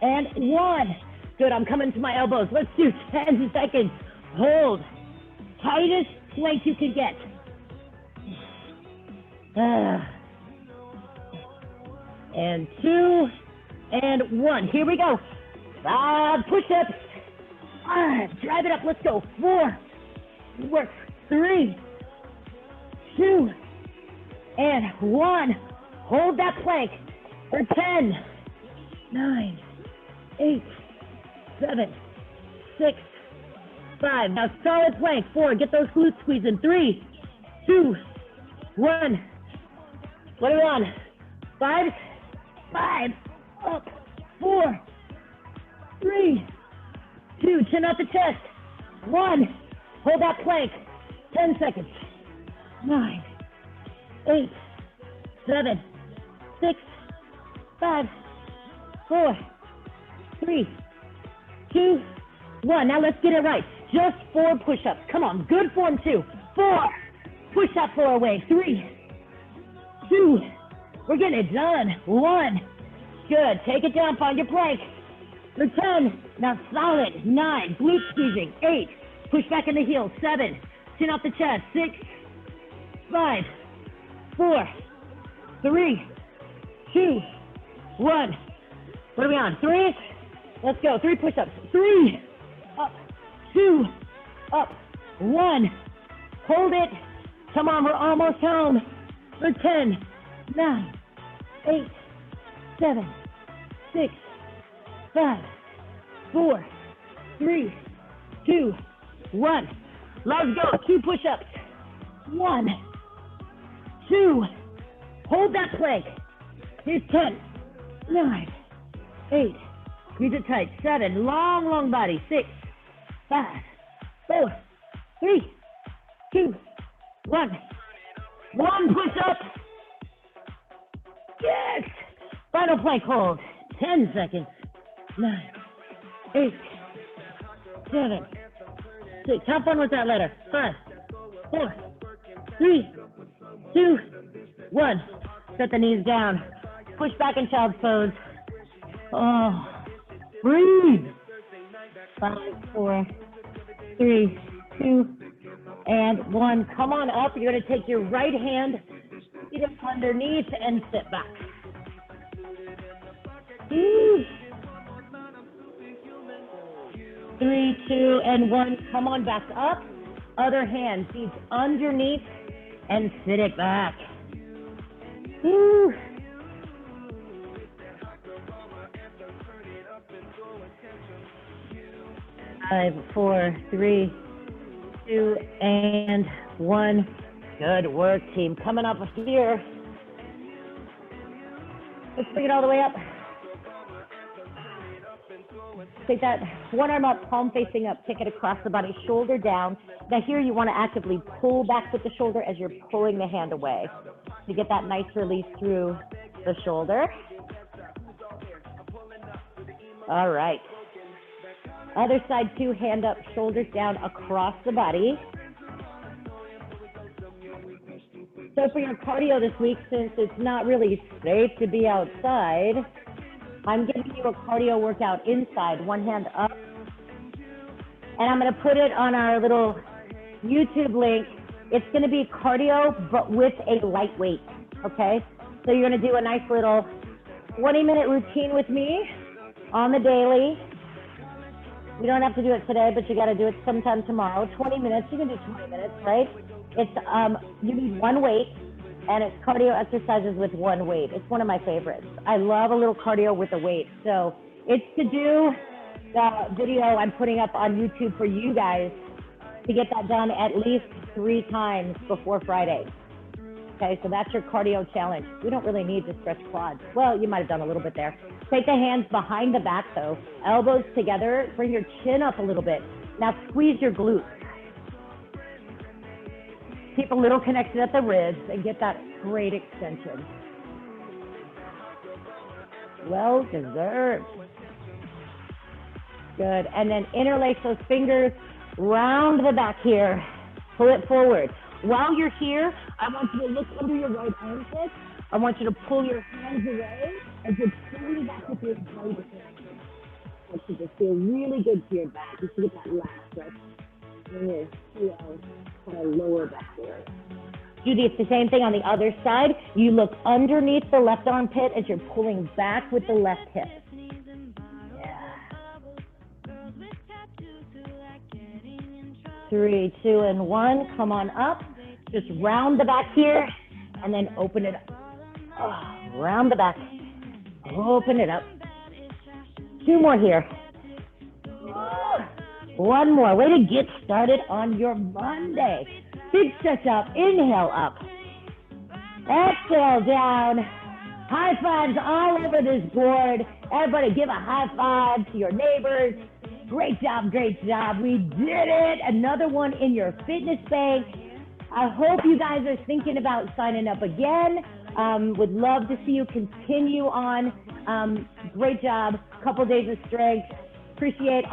[SPEAKER 2] and 1. Good, I'm coming to my elbows. Let's do 10 seconds. Hold. Tightest plank you can get. And 2, and 1. Here we go. 5 push-ups. 5, drive it up, let's go. 4, work. 3, 2, and 1. Hold that plank for 10, 9, 8, 7, 6, 5. Now solid plank. 4, get those glutes squeezing. 3, 2, 1. What are we on? 5, 5, up. 4, 3, 2, chin out the chest. 1, hold that plank. 10 seconds. 9, 8, 7, 6, 5, 4, 3, 2, 1. Now let's get it right. Just 4 push-ups. Come on, good form 2. 4, push that floor away. 3, 2, we're getting it done. 1, good. Take it down, find your plank. For 10, now solid. 9, glute squeezing. 8, push back in the heels. 7, chin off the chest. 6, 5, 4, 3, 2, 1. What are we on? 3, let's go. 3 push-ups. 3, up, 2, up, 1. Hold it. Come on, we're almost home. For 10, 9, 8, 7, 6, 5, 4, 3, 2, 1. Let's go. 2 push-ups. 1, 2. Hold that plank. Here's 10, 9, 8. Squeeze it tight. 7. Long, long body. 6, 5, 4, 3, 2, 1. 1 push-up. Yes. Final plank hold. 10 seconds. 9, 8, 7, 6. How fun was that letter? 5, 4, 3, 2, 1. Set the knees down. Push back in child's pose. Oh, breathe. 5, 4, 3, 2, and 1. Come on up. You're going to take your right hand, feet up underneath, and sit back. 3, 2, and 1. Come on back up. Other hand, feet underneath, and sit it back. 5, 4, 3, 2, and 1. Good work, team. Coming up here. Let's bring it all the way up. Take that one arm up, palm facing up, take it across the body, shoulder down. Now here you want to actively pull back with the shoulder as you're pulling the hand away to get that nice release through the shoulder. All right. Other side too, hand up, shoulders down across the body. So for your cardio this week, since it's not really safe to be outside, I'm giving you a cardio workout inside, one hand up. And I'm going to put it on our little YouTube link. It's going to be cardio, but with a light weight, okay? So you're going to do a nice little 20-minute routine with me on the daily. You don't have to do it today, but you got to do it sometime tomorrow. 20 minutes, you can do 20 minutes, right? It's, you need one weight, and it's cardio exercises with one weight. It's one of my favorites. I love a little cardio with a weight. So it's to do the video I'm putting up on YouTube for you guys to get that done at least 3 times before Friday. Okay, so that's your cardio challenge. We don't really need to stretch quads. Well, you might have done a little bit there. Take the hands behind the back though, elbows together, bring your chin up a little bit. Now squeeze your glutes. Keep a little connected at the ribs and get that great extension. Well deserved. Good, and then interlace those fingers, round the back here, pull it forward. While you're here, I want you to look under your right armpit. I want you to pull your hands away as you're pulling back with your right hand. should just feel really good to your back. You should get that last stretch in your heel, kind of lower back area. Do the same thing on the other side. You look underneath the left armpit as you're pulling back with the left hip. Yeah. 3, 2, and 1. Come on up. Just round the back here and then open it up. Oh, round the back. Open it up. 2 more here. 1 more. Way to get started on your Monday. Big stretch up. Inhale up. Exhale down. High fives all over this board. Everybody give a high five to your neighbors. Great job, great job. We did it. Another one in your fitness bank. I hope you guys are thinking about signing up again. Would love to see you continue on. Great job. Couple days of strength. Appreciate